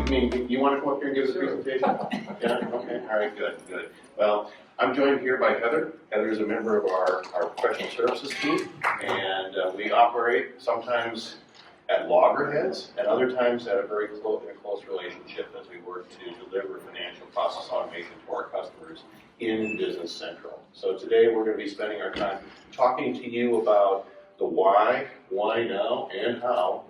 mean, you want to come up here and give us a presentation? Yeah, okay, all right, good, good. Well, I'm joined here by Heather. Heather is a member of our professional services team, and we operate sometimes at loggerheads and other times at a very close relationship as we work to deliver financial process automation to our customers in Business Central. So today we're going to be spending our time talking to you about the why now, and how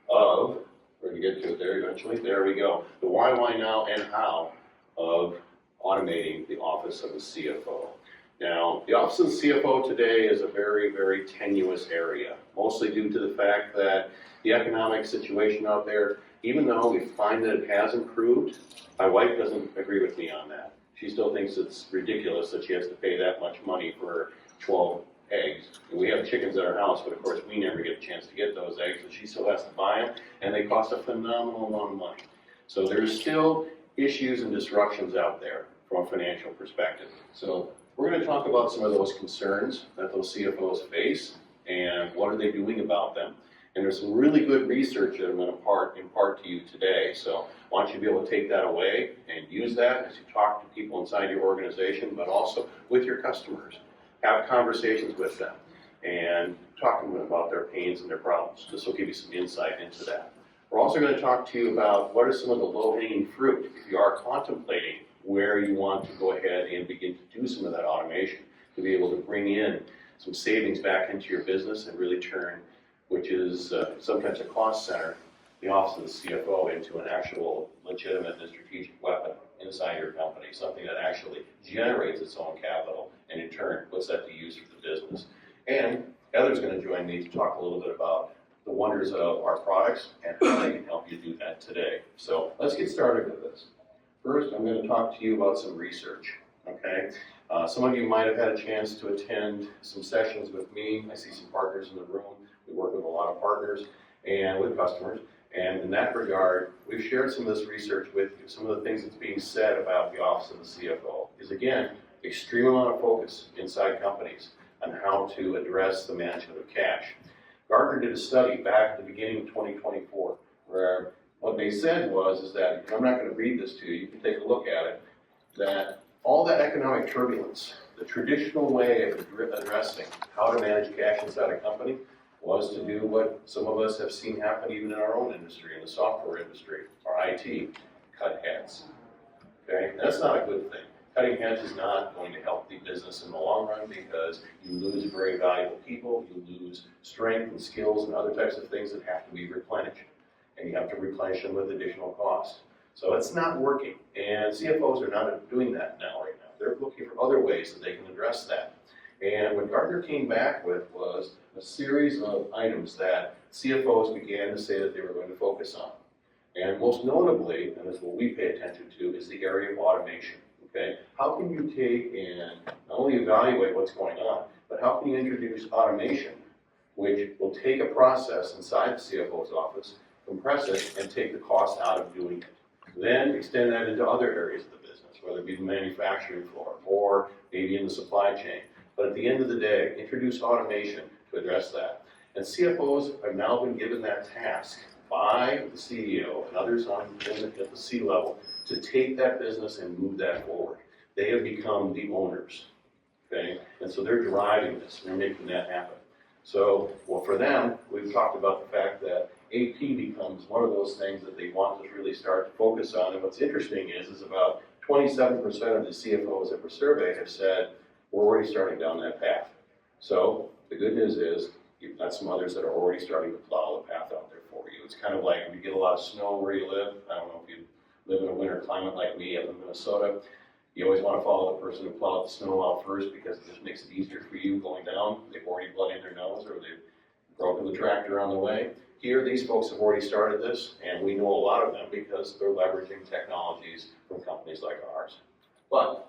of, we're going to get to it there eventually, there we go, the why now, and how of automating the office of the CFO. Now, the office of the CFO today is a very, very tenuous area, mostly due to the fact that the economic situation out there, even though we find that it has improved, my wife doesn't agree with me on that. She still thinks it's ridiculous that she has to pay that much money for 12 eggs. And we have chickens at our house, but of course we never get a chance to get those eggs, and she still has to buy them, and they cost a phenomenal amount of money. So there's still issues and disruptions out there from a financial perspective. So we're going to talk about some of those concerns that those CFOs face and what are they doing about them. And there's some really good research that I'm going to impart to you today. So I want you to be able to take that away and use that as you talk to people inside your organization, but also with your customers. Have conversations with them and talk to them about their pains and their problems. This will give you some insight into that. We're also going to talk to you about what are some of the low-hanging fruit if you are contemplating where you want to go ahead and begin to do some of that automation to be able to bring in some savings back into your business and really turn, which is sometimes a cost center, the office of the CFO into an actual legitimate and strategic weapon inside your company, something that actually generates its own capital and in turn puts that to use for the business. And Heather's going to join me to talk a little bit about the wonders of our products and how they can help you do that today. So let's get started with this. First, I'm going to talk to you about some research, okay? Some of you might have had a chance to attend some sessions with me. I see some partners in the room. We work with a lot of partners and with customers. And in that regard, we've shared some of this research with you. Some of the things that's being said about the office of the CFO is, again, extreme amount of focus inside companies on how to address the management of cash. Gartner did a study back at the beginning of 2024 where what they said is that, I'm not going to read this to you, you can take a look at it, that all that economic turbulence, the traditional way of addressing how to manage cash inside a company was to do what some of us have seen happen even in our own industry, in the software industry, or IT, cut heads. Okay, that's not a good thing. Cutting heads is not going to help the business in the long run because you lose very valuable people, you lose strength and skills and other types of things that have to be replenished. And you have to replenish them with additional cost. So it's not working. And CFOs are not doing that right now. They're looking for other ways that they can address that. And what Gartner came back with was a series of items that CFOs began to say that they were going to focus on. And most notably, and this is what we pay attention to, is the area of automation. Okay? How can you take and not only evaluate what's going on, but how can you introduce automation, which will take a process inside the CFO's office, compress it, and take the cost out of doing it. Then extend that into other areas of the business, whether it be the manufacturing floor or maybe in the supply chain. But at the end of the day, introduce automation to address that. And CFOs have now been given that task by the CEO and others at the C level to take that business and move that forward. They have become the owners, okay? And so they're driving this, they're making that happen. So, well, for them, we've talked about the fact that AP becomes one of those things that they want to really start to focus on. And what's interesting is about 27% of the CFOs that were surveyed have said, we're already starting down that path. So the good news is you've got some others that are already starting to plow the path out there for you. It's kind of like if you get a lot of snow where you live. I don't know if you live in a winter climate like me up in Minnesota. You always want to follow the person who plowed the snow out first because it just makes it easier for you going down. They've already bloodied their nose or they've broken the tractor on the way. Here, these folks have already started this, and we know a lot of them because they're leveraging technologies from companies like ours. But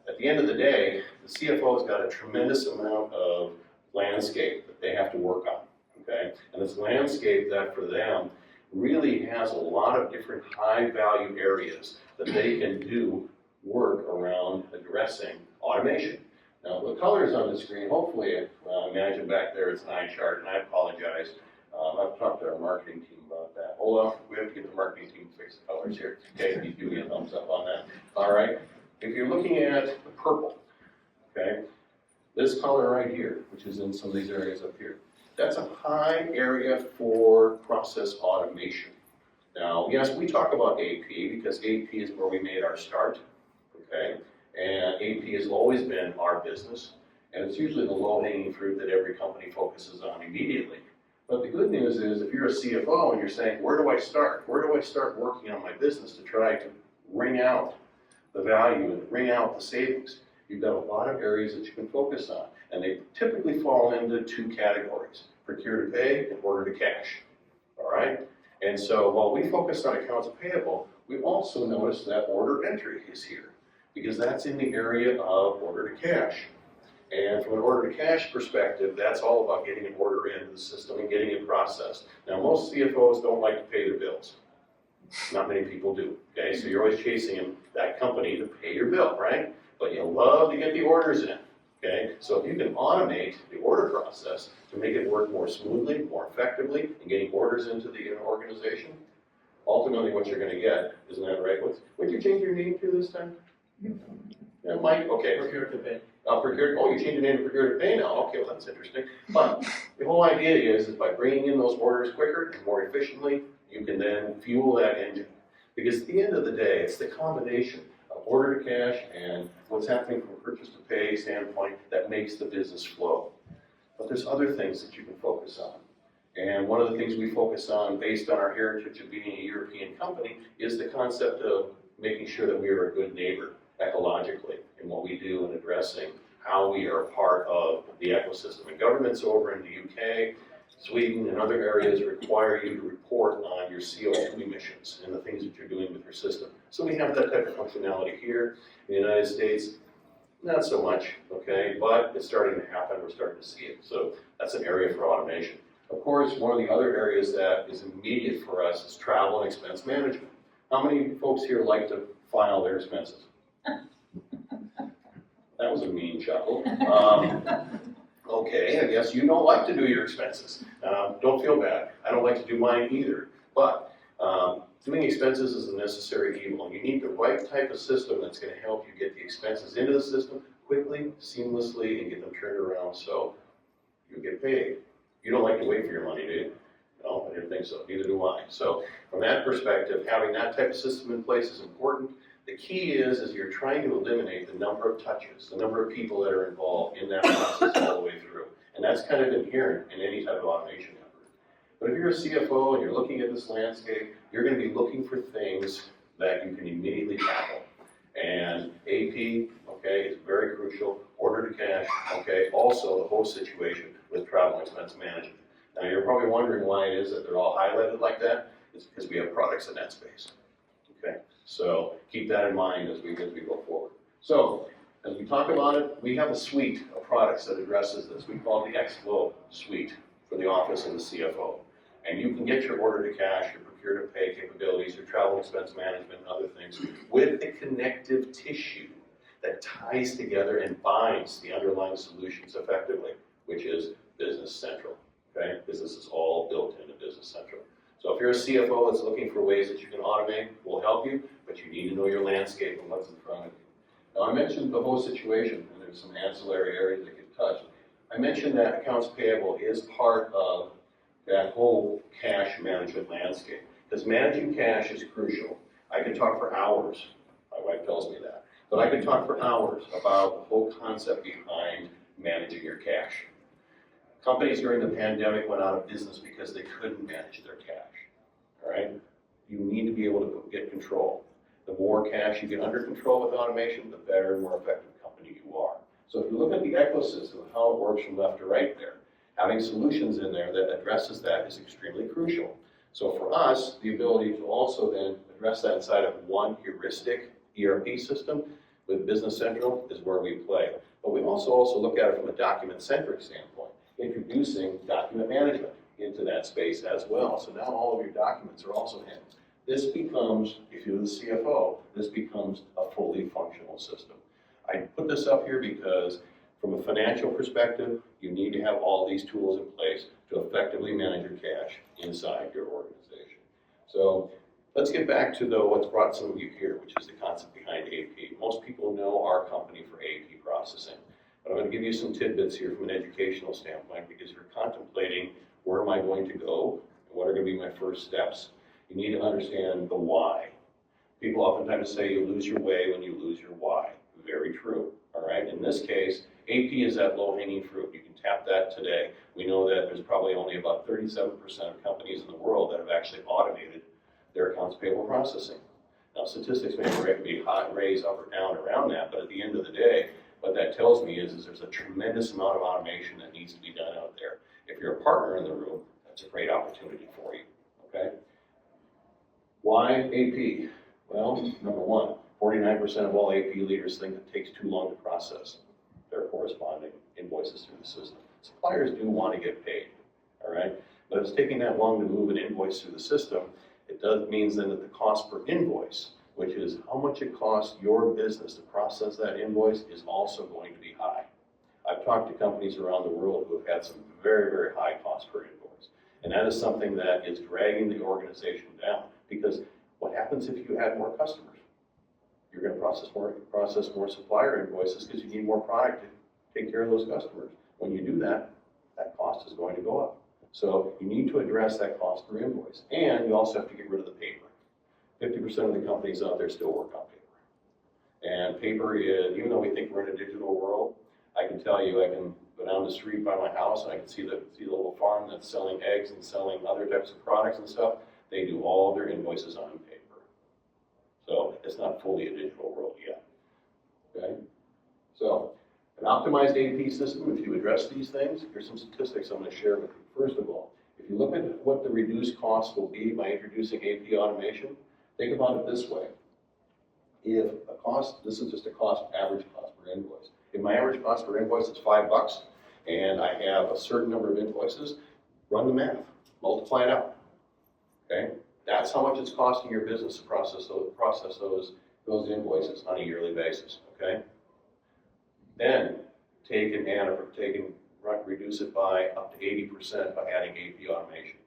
at the end of the day, the CFO's got a tremendous amount of landscape that they have to work on, okay? And this landscape that for them really has a lot of different high-value areas that they can do work around addressing automation. Now, the colors on the screen, hopefully, imagine back there it's an eye chart, and I apologize. I've talked to our marketing team about that. Olaf, we have to get the marketing team to fix the colors here. Okay, you give me a thumbs up on that. All right. If you're looking at the purple, okay, this color right here, which is in some of these areas up here, that's a high area for process automation. Now, yes, we talk about AP because AP is where we made our start, okay? And AP has always been our business, and it's usually the low-hanging fruit that every company focuses on immediately. But the good news is, if you're a CFO and you're saying, where do I start? Where do I start working on my business to try to wring out the value and wring out the savings? You've got a lot of areas that you can focus on, and they typically fall into two categories: procure to pay and order to cash, all right? And so while we focus on accounts payable, we also notice that order entry is here, because that's in the area of order to cash. And from an order to cash perspective, that's all about getting an order into the system and getting it processed. Now, most CFOs don't like to pay their bills. Not many people do, okay? So you're always chasing that company to pay your bill, right? But you love to get the orders in, okay? So if you can automate the order process to make it work more smoothly, more effectively, and getting orders into the organization, ultimately what you're going to get, isn't that right? What'd you change your name to this time? Yeah, Mike, okay. Procure to pay. You changed your name to procure to pay now. Okay, well, that's interesting. But the whole idea is by bringing in those orders quicker and more efficiently, you can then fuel that engine. Because at the end of the day, it's the combination of order to cash and what's happening from a purchase to pay standpoint that makes the business flow. But there's other things that you can focus on. And one of the things we focus on based on our heritage of being a European company is the concept of making sure that we are a good neighbor ecologically in what we do in addressing how we are part of the ecosystem. And governments over in the UK, Sweden, and other areas require you to report on your CO2 emissions and the things that you're doing with your system. So we have that type of functionality here. In the United States, not so much, okay, but it's starting to happen. We're starting to see it. So that's an area for automation. Of course, one of the other areas that is immediate for us is travel and expense management. How many folks here like to file their expenses? That was a mean chuckle. Okay, I guess you don't like to do your expenses. Don't feel bad. I don't like to do mine either. But doing expenses is a necessary evil. You need the right type of system that's going to help you get the expenses into the system quickly, seamlessly, and get them turned around so you get paid. You don't like to wait for your money, do you? No, I didn't think so. Neither do I. So from that perspective, having that type of system in place is important. The key is you're trying to eliminate the number of touches, the number of people that are involved in that process all the way through. And that's kind of inherent in any type of automation effort. But if you're a CFO and you're looking at this landscape, you're going to be looking for things that you can immediately tackle. And AP, okay, is very crucial. Order to cash, okay, also the whole situation with travel and expense management. Now you're probably wondering why it is that they're all highlighted like that. It's because we have products in that space. Okay, so keep that in mind as we go forward. So as we talk about it, we have a suite of products that addresses this. We call it the X-Flow suite for the office of the CFO. And you can get your order to cash, your procure to pay capabilities, your travel expense management, and other things with the connective tissue that ties together and binds the underlying solutions effectively, which is Business Central. Okay, business is all built into Business Central. So if you're a CFO that's looking for ways that you can automate, we'll help you, but you need to know your landscape and what's in front of you. Now I mentioned the whole situation, and there's some ancillary areas that get touched. I mentioned that accounts payable is part of that whole cash management landscape, because managing cash is crucial. I could talk for hours, my wife tells me that, but I could talk for hours about the whole concept behind managing your cash. Companies during the pandemic went out of business because they couldn't manage their cash, all right? You need to be able to get control. The more cash you get under control with automation, the better and more effective company you are. So if you look at the ecosystem of how it works from left to right there, having solutions in there that addresses that is extremely crucial. So for us, the ability to also then address that inside of one heuristic ERP system with Business Central is where we play. But we also look at it from a document-centric standpoint, introducing document management into that space as well. So now all of your documents are also handled. This becomes, if you're the CFO, this becomes a fully functional system. I put this up here because From a financial perspective, you need to have all these tools in place to effectively manage your cash inside your organization. So let's get back to what's brought some of you here, which is the concept behind AP. Most people know our company for AP processing, but I'm going to give you some tidbits here from an educational standpoint because you're contemplating where am I going to go and what are going to be my first steps. You need to understand the why. People oftentimes say you lose your way when you lose your why. Very true, all right? In this case, AP is that low-hanging fruit. You can tap that today. We know that there's probably only about 37% of companies in the world that have actually automated their accounts payable processing. Now, statistics may be raised up or down around that, but at the end of the day, what that tells me is there's a tremendous amount of automation that needs to be done out there. If you're a partner in the room, that's a great opportunity for you, okay? Why AP? Well, number one, 49% of all AP leaders think it takes too long to process their corresponding invoices through the system. Suppliers do want to get paid, all right? But if it's taking that long to move an invoice through the system, it means then that the cost per invoice, which is how much it costs your business to process that invoice, is also going to be high. I've talked to companies around the world who have had some very, very high cost per invoice. And that is something that is dragging the organization down, because what happens if you add more customers? You're going to process more supplier invoices because you need more product to take care of those customers. When you do that, that cost is going to go up. So you need to address that cost per invoice. And you also have to get rid of the paper. 50% of the companies out there still work on paper. And paper is, even though we think we're in a digital world, I can tell you, I can go down the street by my house and I can see the little farm that's selling eggs and selling other types of products and stuff. They do all their invoices on paper. So it's not fully a digital world yet, okay? So an optimized AP system, if you address these things, here's some statistics I'm going to share with you. First of all, if you look at what the reduced cost will be by introducing AP automation, think about it this way. If a cost, this is just a average cost per invoice. If my average cost per invoice is $5 and I have a certain number of invoices, run the math, multiply it out, okay? That's how much it's costing your business to process those invoices on a yearly basis, okay? Then reduce it by up to 80% by adding AP automation.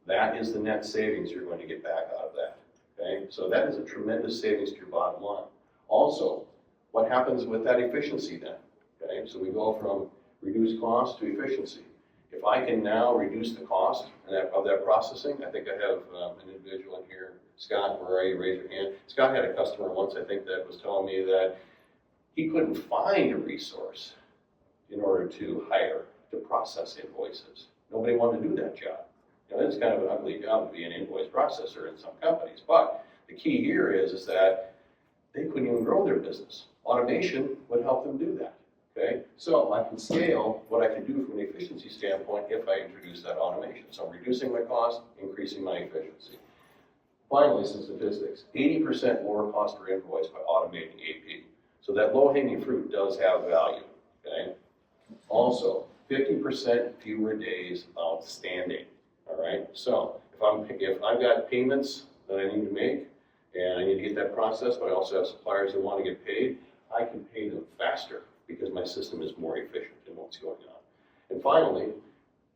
That is the net savings you're going to get back out of that, okay? So that is a tremendous savings to your bottom line. Also, what happens with that efficiency then, okay? So we go from reduced cost to efficiency. If I can now reduce the cost of that processing, I think I have an individual in here, Scott, where are you? Raise your hand. Scott had a customer once, I think, that was telling me that he couldn't find a resource in order to hire to process invoices. Nobody wanted to do that job. You know, it's kind of an ugly job to be an invoice processor in some companies, but the key here is that they couldn't even grow their business. Automation would help them do that. Okay, so I can scale what I can do from an efficiency standpoint if I introduce that automation. So I'm reducing my cost, increasing my efficiency. Finally, some statistics. 80% lower cost per invoice by automating AP. So that low-hanging fruit does have value, okay? Also, 50% fewer days outstanding, all right? So if I've got payments that I need to make and I need to get that processed, but I also have suppliers that want to get paid, I can pay them faster, because my system is more efficient in what's going on. And finally,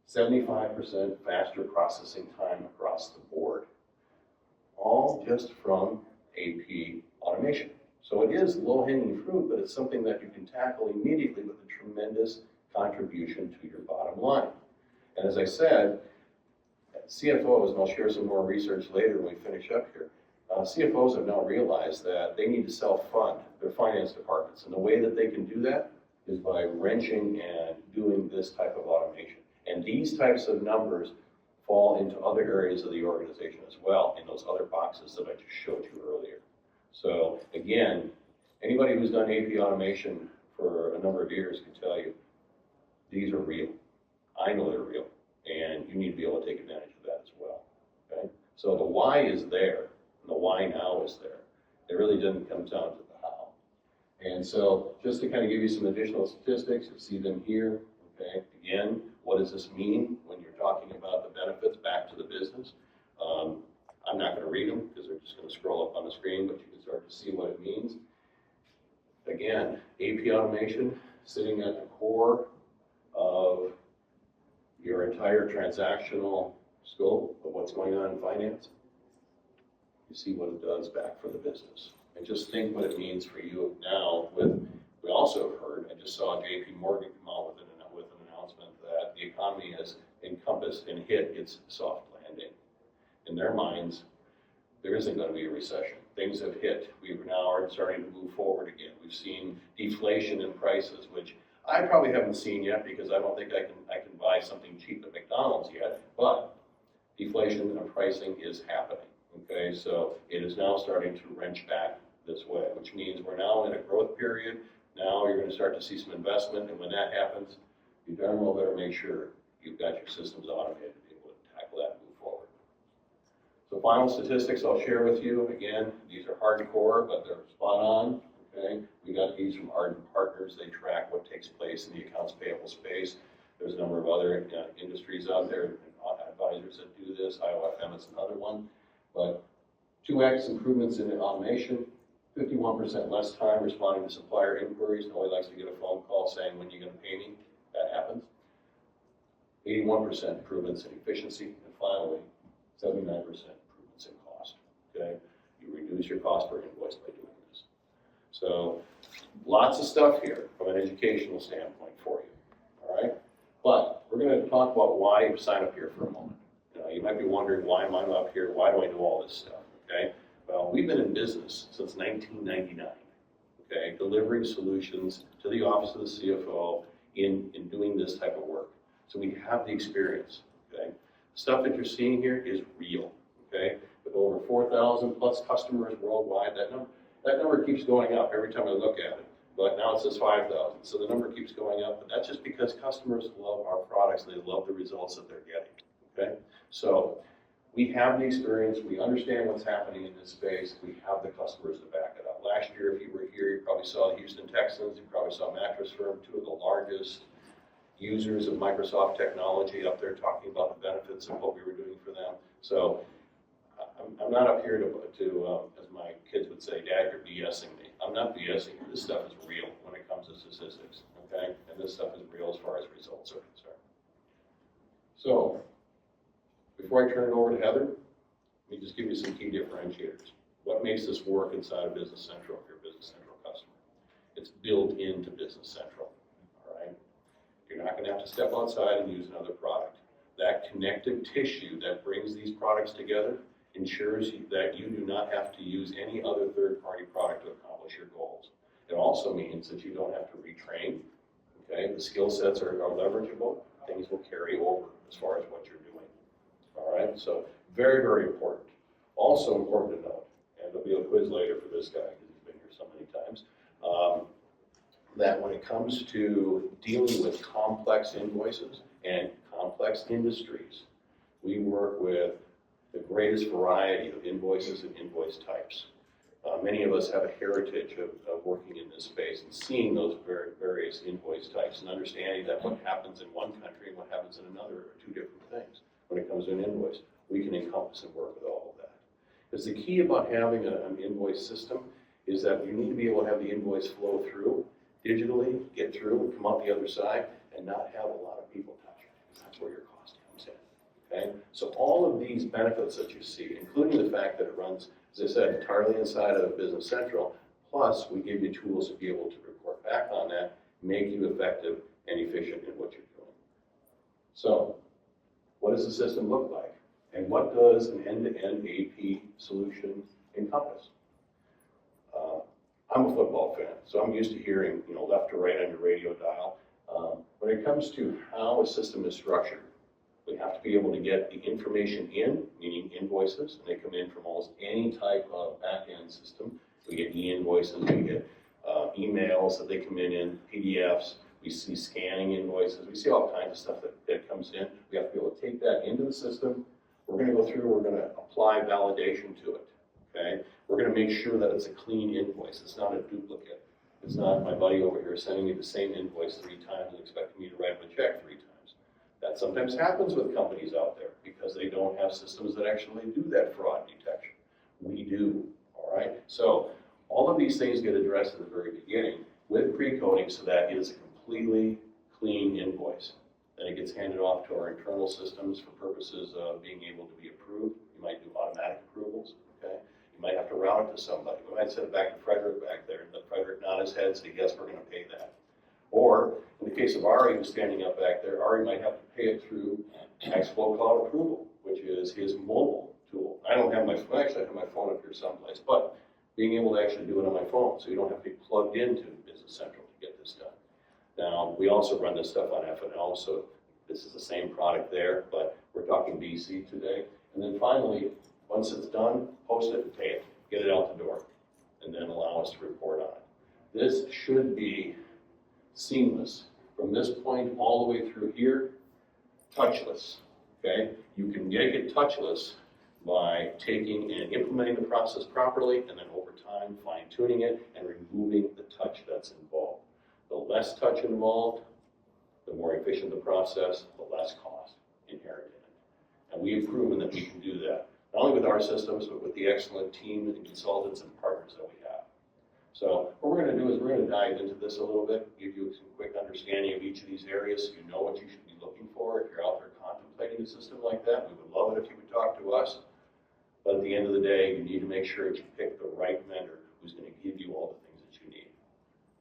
75% faster processing time across the board, all just from AP automation. So it is low-hanging fruit, but it's something that you can tackle immediately with a tremendous contribution to your bottom line. And as I said, CFOs, and I'll share some more research later when we finish up here, CFOs have now realized that they need to self-fund their finance departments. And the way that they can do that is by wrenching and doing this type of automation. And these types of numbers fall into other areas of the organization as well, in those other boxes that I just showed you earlier. So again, anybody who's done AP automation for a number of years can tell you, these are real. I know they're real, and you need to be able to take advantage of that as well, okay? So the why is there. And the why now is there. It really doesn't come down to the how. And so just to kind of give you some additional statistics, you see them here, okay? Again, what does this mean when you're talking about the benefits back to the business? I'm not going to read them because they're just going to scroll up on the screen, but you can start to see what it means. Again, AP automation sitting at the core of your entire transactional scope of what's going on in finance, you see what it does back for the business. And just think what it means for you now with, we also have heard, I just saw JP Morgan come out with an announcement that the economy has encompassed and hit its soft landing. In their minds, there isn't going to be a recession. Things have hit. We now are starting to move forward again. We've seen deflation in prices, which I probably haven't seen yet because I don't think I can buy something cheap at McDonald's yet, but deflation in pricing is happening, okay? So it is now starting to wrench back this way, which means we're now in a growth period. Now you're going to start to see some investment, and when that happens, you darn well better make sure you've got your systems automated to be able to tackle that and move forward. So final statistics I'll share with you. Again, these are hardcore, but they're spot on, okay? We got these from Ardent Partners. They track what takes place in the accounts payable space. There's a number of other industries out there, advisors that do this. IOFM is another one. But 2x improvements in automation, 51% less time responding to supplier inquiries. Nobody likes to get a phone call saying, when are you going to pay me? That happens. 81% improvements in efficiency. And finally, 79% improvements in cost. Okay? You reduce your cost per invoice by doing this. So lots of stuff here from an educational standpoint for you. All right? But we're going to talk about why you sign up here for a moment. You might be wondering, why am I up here? Why do I know all this stuff? Okay? Well, we've been in business since 1999, okay, delivering solutions to the office of the CFO in doing this type of work. So we have the experience, okay? The stuff that you're seeing here is real, okay? With over 4,000 plus customers worldwide, that number keeps going up every time I look at it. But now it says 5,000, so the number keeps going up, but that's just because customers love our products, they love the results that they're getting, okay? So we have the experience, we understand what's happening in this space, we have the customers to back it up. Last year, if you were here, you probably saw the Houston Texans, you probably saw Mattress Firm, two of the largest users of Microsoft technology up there talking about the benefits of what we were doing for them. So I'm not up here to as my kids would say, Dad, you're BSing me. I'm not BSing you. This stuff is real when it comes to statistics, okay? And this stuff is real as far as results are concerned. So before I turn it over to Heather, let me just give you some key differentiators. What makes this work inside of Business Central if you're a Business Central customer? It's built into Business Central, all right? You're not going to have to step outside and use another product. That connective tissue that brings these products together ensures that you do not have to use any other third-party product to accomplish your goals. It also means that you don't have to retrain, okay? The skill sets are leverageable. Things will carry over as far as what you're doing, all right? So very, very important. Also important to note, and there'll be a quiz later for this guy because he's been here so many times, that when it comes to dealing with complex invoices and complex industries, we work with the greatest variety of invoices and invoice types. Many of us have a heritage of working in this space and seeing those various invoice types and understanding that what happens in one country and what happens in another are two different things. When it comes to an invoice, we can encompass and work with all of that. Because the key about having an invoice system is that you need to be able to have the invoice flow through digitally, get through and come out the other side and not have a lot of people touch it. That's where your cost comes in, okay? So all of these benefits that you see, including the fact that it runs, as I said, entirely inside of Business Central, plus we give you tools to be able to report back on that, make you effective and efficient in what you're doing. So what does the system look like? And what does an end-to-end AP solution encompass? I'm a football fan, so I'm used to hearing, left to right on your radio dial. When it comes to how a system is structured, we have to be able to get the information in, meaning invoices, and they come in from almost any type of back-end system. We get e-invoices, we get emails that they come in PDFs, we see scanning invoices, we see all kinds of stuff that comes in. We have to be able to take that into the system. We're going to go through, we're going to apply validation to it, okay? We're going to make sure that it's a clean invoice. It's not a duplicate. It's not my buddy over here sending me the same invoice 3 times and expecting me to write him a check 3 times. That sometimes happens with companies out there because they don't have systems that actually do that fraud detection. We do, all right? So all of these things get addressed at the very beginning with pre-coding so that it is a completely clean invoice. Then it gets handed off to our internal systems for purposes of being able to be approved. You might do automatic approvals, okay? You might have to route it to somebody. We might send it back to Frederick back there, and let Frederick nod his head and say, yes, we're gonna pay that. Or, in the case of Ari, who's standing up back there, Ari might have to pay it through Xflow Cloud Approval, which is his mobile tool. I don't have my phone, actually I have my phone up here someplace, but being able to actually do it on my phone, so you don't have to be plugged into Business Central to get this done. Now, we also run this stuff on F&O, so this is the same product there, but we're talking BC today. And then finally, once it's done, post it and pay it, get it out the door, and then allow us to report on it. This should be seamless. From this point all the way through here, touchless, okay? You can make it touchless by taking and implementing the process properly, and then over time fine-tuning it and removing the touch that's involved. The less touch involved, the more efficient the process, the less cost inherent in it. And we have proven that we can do that, not only with our systems, but with the excellent team and consultants and partners that we have. So what we're going to do is we're going to dive into this a little bit, give you some quick understanding of each of these areas so you know what you should be looking for if you're out there contemplating a system like that. We would love it if you would talk to us. But at the end of the day, you need to make sure that you pick the right vendor who's going to give you all the things that you need.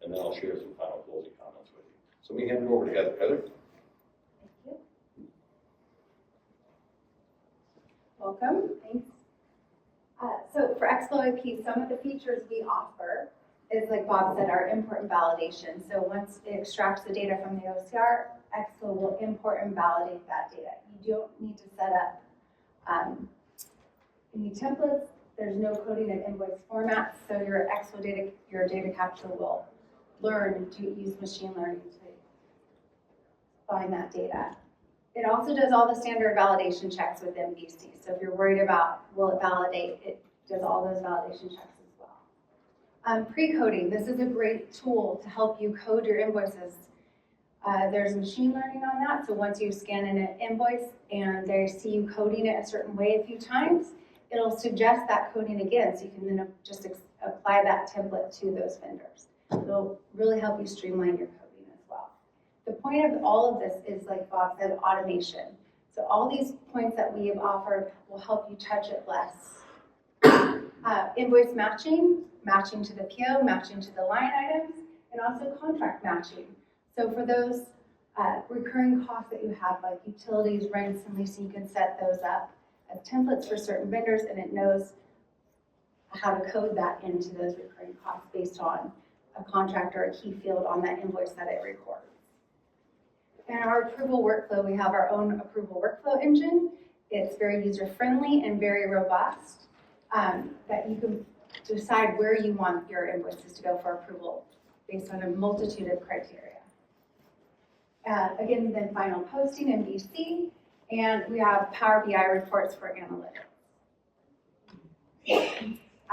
And then I'll share some final closing comments with you. So let me hand it over to Heather. Heather? Thank you. Welcome. Thanks. So for Xflow IP, some of the features we offer is, like Bob said, our import and validation. So once it extracts the data from the OCR, Xflow will import and validate that data. You don't need to set up any templates. There's no coding and invoice formats. So your Xflow data, your data capture will learn to use machine learning to find that data. It also does all the standard validation checks within BC. So if you're worried about will it validate, it does all those validation checks as well. Pre-coding, this is a great tool to help you code your invoices. There's machine learning on that. So once you scan in an invoice and they see you coding it a certain way a few times, it'll suggest that coding again. So you can then just apply that template to those vendors. It'll really help you streamline your coding as well. The point of all of this is, like Bob said, automation. So all these points that we have offered will help you touch it less. Invoice matching, matching to the PO, matching to the line items, and also contract matching. So for those recurring costs that you have, like utilities, rents, and leasing, you can set those up as templates for certain vendors, and it knows how to code that into those recurring costs based on a contract or a key field on that invoice that it records. And our approval workflow, we have our own approval workflow engine. It's very user-friendly and very robust, that you can decide where you want your invoices to go for approval based on a multitude of criteria. Again, then final posting in BC, and we have Power BI reports for analytics.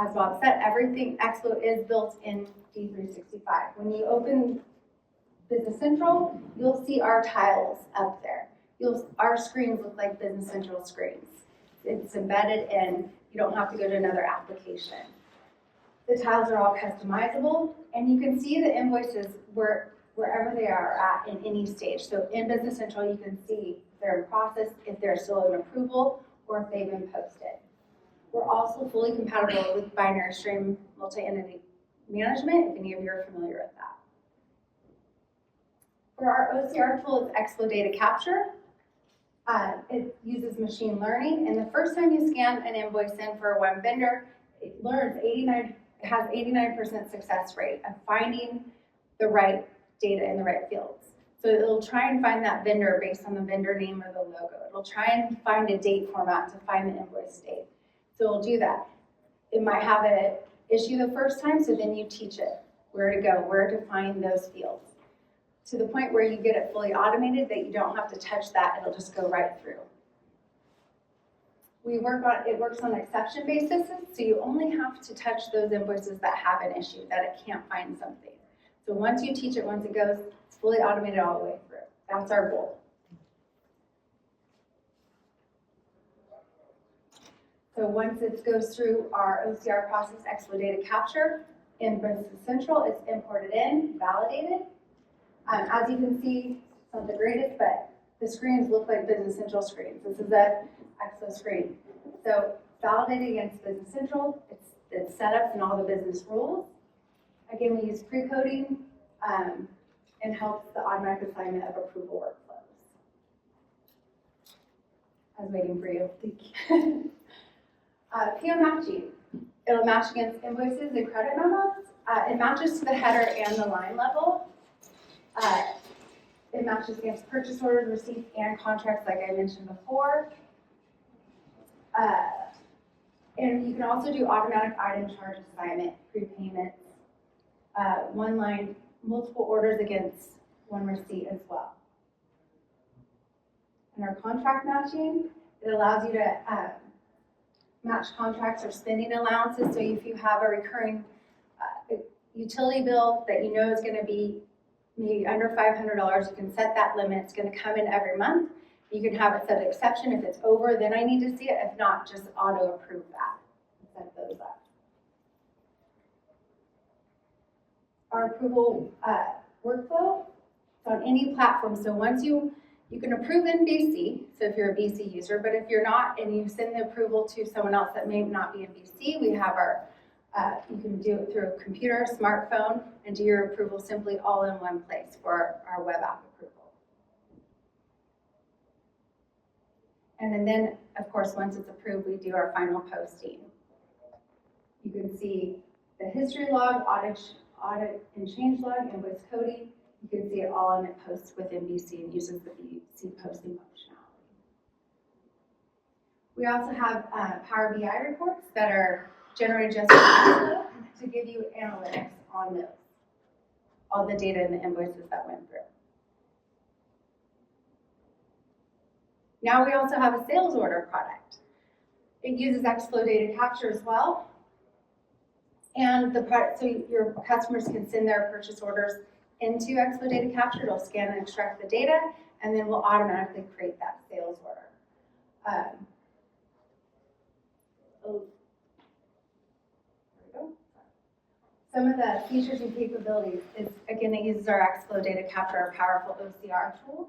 As Bob said, everything Xflow is built in D365. When you open Business Central, you'll see our tiles up there. Our screens look like Business Central screens. It's embedded in, you don't have to go to another application. The tiles are all customizable, and you can see the invoices wherever they are at in any stage. So in Business Central, you can see if they're in process, if they're still in approval, or if they've been posted. We're also fully compatible with binary stream multi-entity management, if any of you are familiar with that. For our OCR tool, it's Xflow Data Capture. It uses machine learning, and the first time you scan an invoice in for one vendor, it has 89% success rate of finding the right data in the right fields. So it'll try and find that vendor based on the vendor name or the logo. It'll try and find a date format to find the invoice date. So it'll do that. It might have an issue the first time, so then you teach it where to go, where to find those fields, to the point where you get it fully automated that you don't have to touch that, it'll just go right through. It works on exception basis, so you only have to touch those invoices that have an issue, that it can't find something. So once you teach it, once it goes, it's fully automated all the way through. That's our goal. So once it goes through our OCR process, Xflow Data Capture, in Business Central, it's imported in, validated. As you can see, it's not the greatest, but the screens look like Business Central screens. This is a Expo screen. So validated against Business Central, it's setups and all the business rules. Again, we use pre-coding and helps the automatic assignment of approval workflows. I was waiting for you. PO matching. It'll match against invoices and credit memos. It matches to the header and the line level. It matches against purchase orders, receipts, and contracts, like I mentioned before. And you can also do automatic item charge assignment, prepayments, one line, multiple orders against one receipt as well. And our contract matching, it allows you to match contracts or spending allowances. So if you have a recurring utility bill that you know is going to be maybe under $500, you can set that limit. It's going to come in every month. You can have it set an exception. If it's over, then I need to see it. If not, just auto approve that. Set those up. Our approval workflow, it's on any platform. So once you can approve in BC, so if you're a BC user, but if you're not and you send the approval to someone else that may not be in BC, we have our, you can do it through a computer, smartphone, and do your approval simply all in one place for our web app approval. And then, of course, once it's approved, we do our final posting. You can see the history log, audit and change log, invoice coding. You can see it all, and it posts within BC and uses the BC posting functionality. We also have Power BI reports that are generated just to give you analytics on those, all the data and the invoices that went through. Now we also have a sales order product. It uses Xflow data capture as well. And the product, so your customers can send their purchase orders into Xflow data capture. It'll scan and extract the data, and then we'll automatically create that sales order. There we go. Some of the features and capabilities is, again, it uses our Xflow data capture, our powerful OCR tool.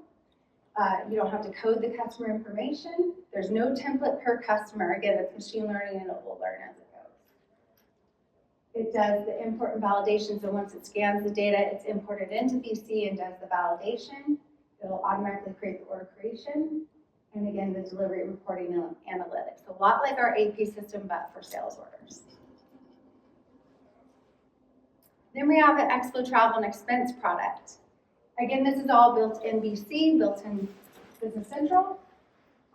You don't have to code the customer information. There's no template per customer. Again, it's machine learning, and it will learn as it goes. It does the import and validation, so once it scans the data, it's imported into BC and does the validation. It'll automatically create the order creation, and again, the delivery reporting and analytics. A lot like our AP system, but for sales orders. Then we have an Xflow travel and expense product. Again, this is all built in BC, built in Business Central.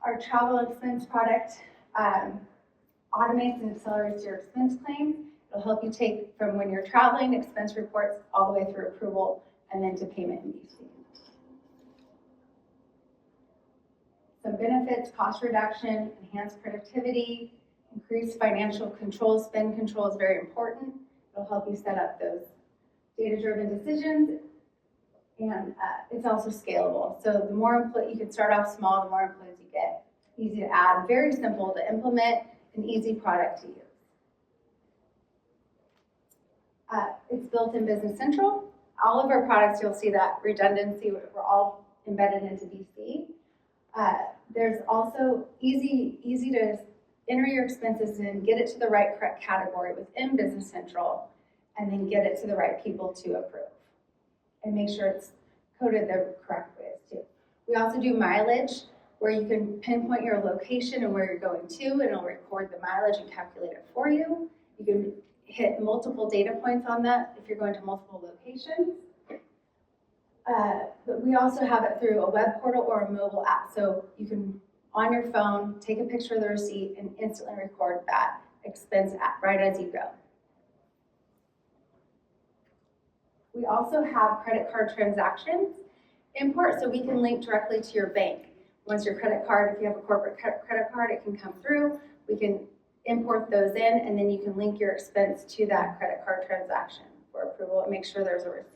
Our travel and expense product automates and accelerates your expense claims. It'll help you take from when you're traveling, expense reports, all the way through approval, and then to payment in BC. Some benefits: cost reduction, enhanced productivity, increased financial control. Spend control is very important. It'll help you set up those data-driven decisions, and it's also scalable. So the more you can start off small, the more employees you get. Easy to add, very simple to implement, an easy product to use. It's built in Business Central. All of our products, you'll see that redundancy, we're all embedded into BC. There's also easy to enter your expenses and get it to the right correct category within Business Central, and then get it to the right people to approve. And make sure it's coded the correct ways too. We also do mileage, where you can pinpoint your location and where you're going to, and it'll record the mileage and calculate it for you. You can hit multiple data points on that if you're going to multiple locations. But we also have it through a web portal or a mobile app. So you can, on your phone, take a picture of the receipt and instantly record that expense right as you go. We also have credit card transactions import, so we can link directly to your bank. Once your credit card, if you have a corporate credit card, it can come through. We can import those in, and then you can link your expense to that credit card transaction for approval and make sure there's a receipt.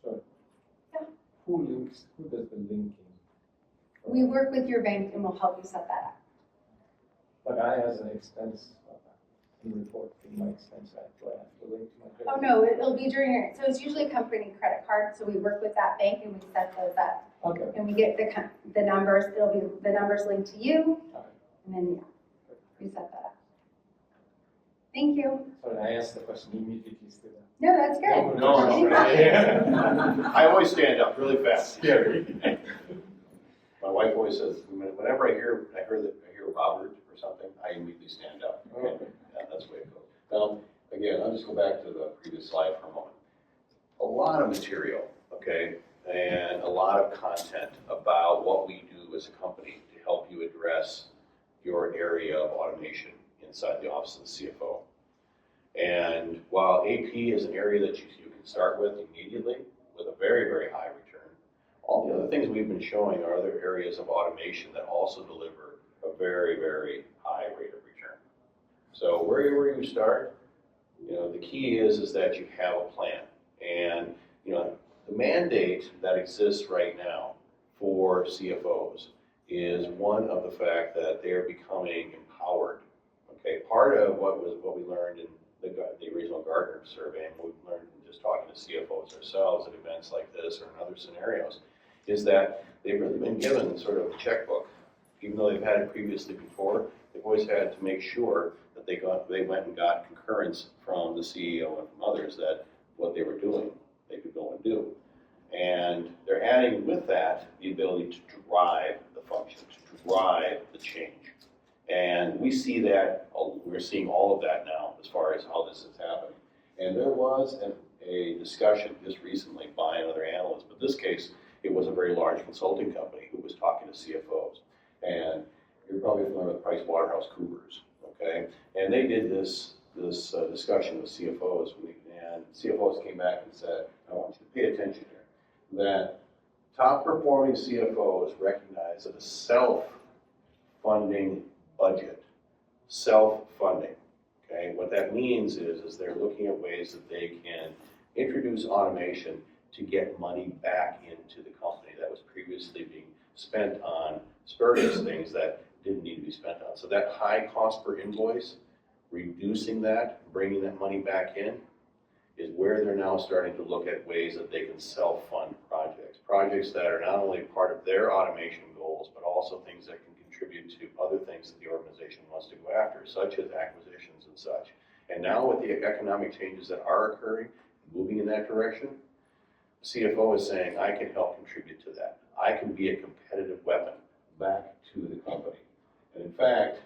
Sure. Yeah. Who does the linking? We work with your bank and we'll help you set that up. But I, as an expense, report in my expense side, do I have to link to my credit? Oh, no, it'll be during your, so it's usually company credit card, so we work with that bank and we set those up. Okay. And we get the numbers, it'll be the numbers linked to you, Okay. and then, we set that up. Thank you. Sorry, I asked the question immediately still. No, that's good. No, I always stand up really fast. Scary. My wife always says, whenever I hear Robert or something, I immediately stand up. Okay. Yeah, that's the way it goes. Now, again, I'll just go back to the previous slide for a moment. A lot of material, okay, and a lot of content about what we do as a company to help you address your area of automation inside the office of the CFO. And while AP is an area that you can start with immediately with a very, very high return, all the other things we've been showing are other areas of automation that also deliver a very, very high rate of return. So wherever you start, the key is that you have a plan. And, the mandate that exists right now for CFOs is one of the fact that they're becoming empowered. Okay, part of what we learned in the original Gartner survey, and we've learned from just talking to CFOs ourselves at events like this or in other scenarios, is that they've really been given sort of a checkbook. Even though they've had it previously before, they've always had to make sure that they went and got concurrence from the CEO and from others that what they were doing, they could go and do. And they're adding with that the ability to drive the function, to drive the change. And we see that, we're seeing all of that now as far as how this is happening. And there was a discussion just recently by another analyst, but in this case, it was a very large consulting company who was talking to CFOs. And you're probably familiar with PricewaterhouseCoopers, okay? And they did this discussion with CFOs, and CFOs came back and said, I want you to pay attention here, that top-performing CFOs recognize that a self-funding budget, self-funding, okay? What that means is they're looking at ways that they can introduce automation to get money back into the company that was previously being spent on spurious things that didn't need to be spent on. So that high cost per invoice, reducing that, bringing that money back in, is where they're now starting to look at ways that they can self-fund projects. Projects that are not only part of their automation goals, but also things that can contribute to other things that the organization wants to go after, such as acquisitions and such. And now with the economic changes that are occurring, moving in that direction, CFO is saying, I can help contribute to that. I can be a competitive weapon back to the company. And in fact,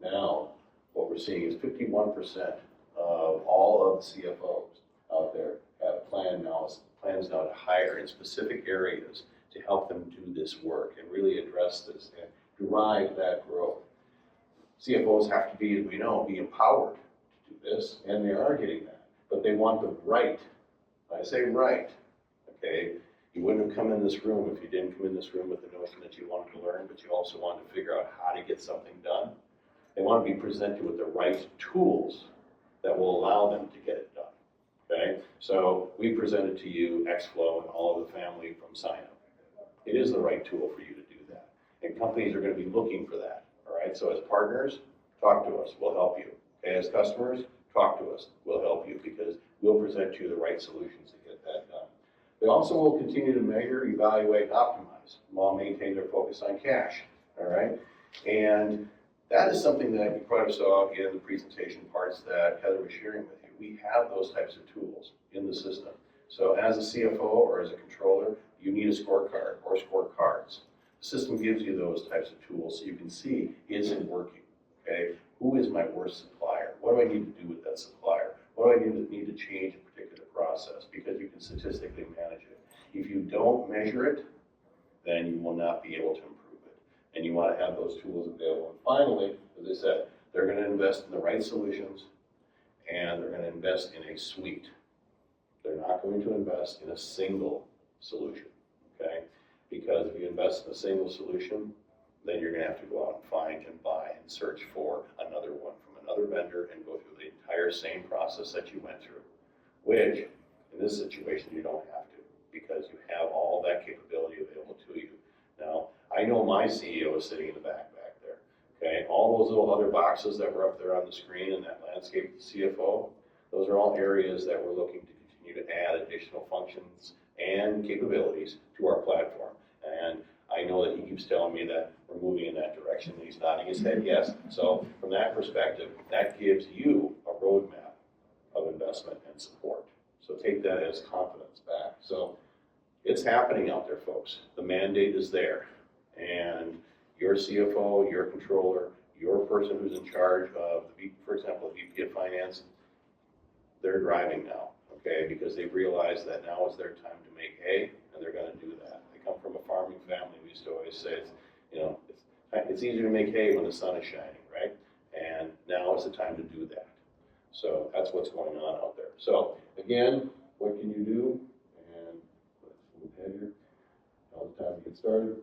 now what we're seeing is 51% of all of the CFOs out there have plans now to hire in specific areas to help them do this work and really address this and drive that growth. CFOs have to be, as we know, be empowered to do this, and they are getting that. But they want the right, I say right, okay? You wouldn't have come in this room if you didn't come in this room with the notion that you wanted to learn, but you also wanted to figure out how to get something done. They want to be presented with the right tools that will allow them to get it done, okay? So we presented to you Xflow and all of the family from SignUp. It is the right tool for you to do that. And companies are going to be looking for that, all right? So as partners, talk to us, we'll help you. Okay, as customers, talk to us, we'll help you because we'll present you the right solutions to get that done. They also will continue to measure, evaluate, and optimize while maintaining their focus on cash, all right? And that is something that you probably saw in the presentation parts that Heather was sharing with you. We have those types of tools in the system. So as a CFO or as a controller, you need a scorecard or scorecards. The system gives you those types of tools so you can see, is it working, okay? Who is my worst supplier? What do I need to do with that supplier? What do I need to change a particular process? Because you can statistically manage it. If you don't measure it, then you will not be able to improve it. And you want to have those tools available. And finally, as I said, they're going to invest in the right solutions and they're going to invest in a suite. They're not going to invest in a single solution, okay? Because if you invest in a single solution, then you're going to have to go out and find and buy and search for another one from another vendor and go through the entire same process that you went through, which in this situation you don't have to because you have all that capability available to you. Now, I know my CEO is sitting in the back there, okay? And all those little other boxes that were up there on the screen in that landscape CFO, those are all areas that we're looking to continue to add additional functions and capabilities to our platform. And I know that he keeps telling me that we're moving in that direction, and he's nodding his head yes. So from that perspective, that gives you a roadmap of investment and support. So take that as confidence back. So it's happening out there, folks. The mandate is there. And your CFO, your controller, your person who's in charge of, for example, the VP of Finance, they're driving now, okay? Because they've realized that now is their time to make hay, and they're going to do that. I come from a farming family. We used to always say, it's easier to make hay when the sun is shining, right? And now is the time to do that. So that's what's going on out there. So again, what can you do? And let's move ahead here. Now's the time to get started.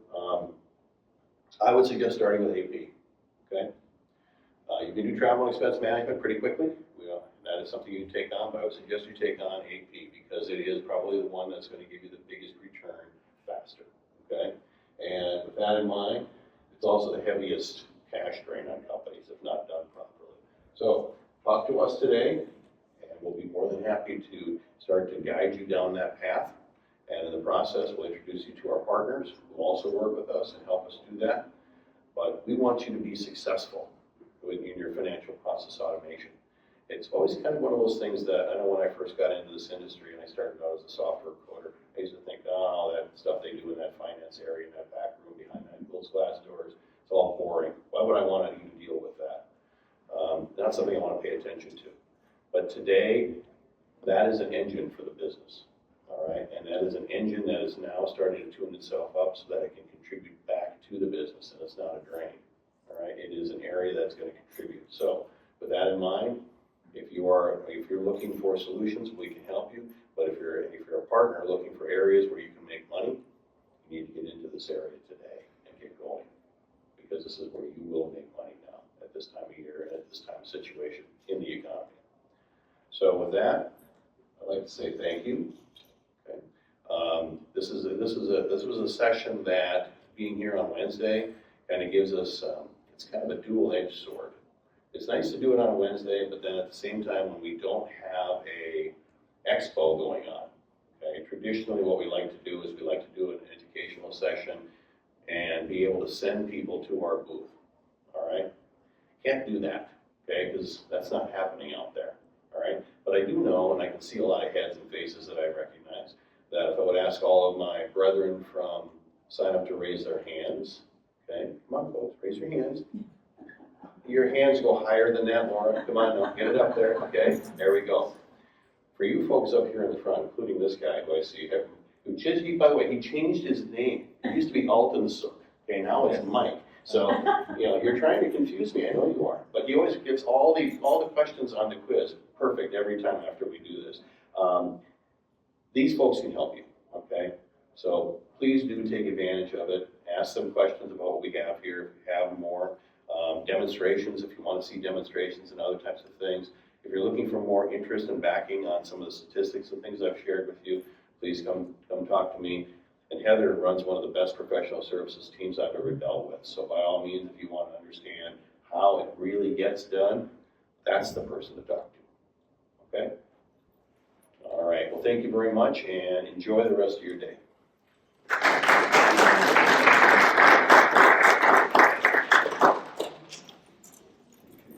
I would suggest starting with AP, okay? You can do travel and expense management pretty quickly. That is something you can take on, but I would suggest you take on AP because it is probably the one that's going to give you the biggest return faster, okay? And with that in mind, it's also the heaviest cash drain on companies if not done properly. So talk to us today, and we'll be more than happy to start to guide you down that path. And in the process, we'll introduce you to our partners who will also work with us and help us do that. But we want you to be successful in your financial process automation. It's always kind of one of those things that I know when I first got into this industry and I started out as a software coder, I used to think, oh, that stuff they do in that finance area, in that back room behind those glass doors, it's all boring. Why would I want to even deal with that? Not something I want to pay attention to. But today, that is an engine for the business. All right, and that is an engine that is now starting to tune itself up so that it can contribute back to the business, and it's not a drain. All right, it is an area that's going to contribute. So, with that in mind, if you're looking for solutions, we can help you. But if you're a partner looking for areas where you can make money, you need to get into this area today and get going, because this is where you will make money now at this time of year and at this time of situation in the economy. So, with that, I'd like to say thank you. This was a session that, being here on Wednesday, kind of gives us, it's kind of a dual-edged sword. It's nice to do it on a Wednesday, but then at the same time, when we don't have a expo going on, okay, traditionally what we like to do is we like to do an educational session and be able to send people to our booth, all right? Can't do that, okay, because that's not happening out there, all right? But I do know, and I can see a lot of heads and faces that I recognize, that if I would ask all of my brethren from SignUp to raise their hands, okay? Come on, folks, raise your hands. Your hands go higher than that, Laura. Come on, now, get it up there, okay? There we go. For you folks up here in the front, including this guy who I see, by the way, he changed his name. It used to be Alton Sook, okay? Now it's Mike. So, you're trying to confuse me. I know you are. But he always gets all the questions on the quiz perfect every time after we do this. These folks can help you, okay? So please do take advantage of it. Ask them questions about what we have here, if you have more. Demonstrations, if you want to see demonstrations and other types of things. If you're looking for more interest and backing on some of the statistics and things I've shared with you, please come talk to me. And Heather runs one of the best professional services teams I've ever dealt with. So by all means, if you want to understand how it really gets done, that's the person to talk to, okay? All right, well, thank you very much, and enjoy the rest of your day.